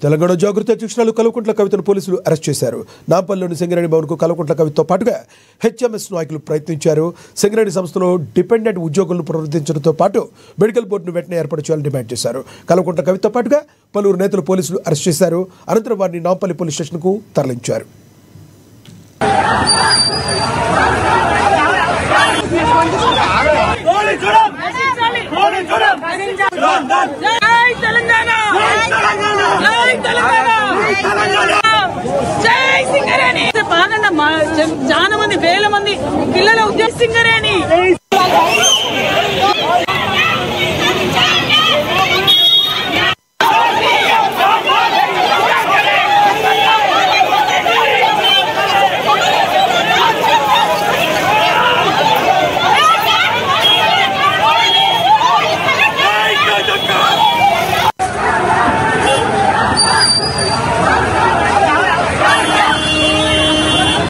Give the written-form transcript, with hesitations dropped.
తెలంగాణ జాగృతి అధ్యక్షురాలు కల్వకుంట్ల కవితను పోలీసులు అరెస్ట్ చేశారు. నాంపల్లిలోని సింగరేణి భవన్కు కల్వకుంట్ల కవితతో పాటుగా హెచ్ఎంఎస్ నాయకులు ప్రయత్నించారు. సింగరేణి సంస్థలో డిపెండెంట్ ఉద్యోగులను పునరుద్ధరించడంతో పాటు మెడికల్ బోర్డును వెంటనే ఏర్పాటు చేయాలని డిమాండ్ చేశారు. కల్వకుంట్ల కవితతో పాటుగా పలువురు నేతలు పోలీసులు అరెస్ట్ చేశారు. అనంతరం వారిని నాంపల్లి పోలీస్ స్టేషన్కు తరలించారు. చాలా మంది వేల మంది పిల్లల ఉద్యోగ సింగరేణి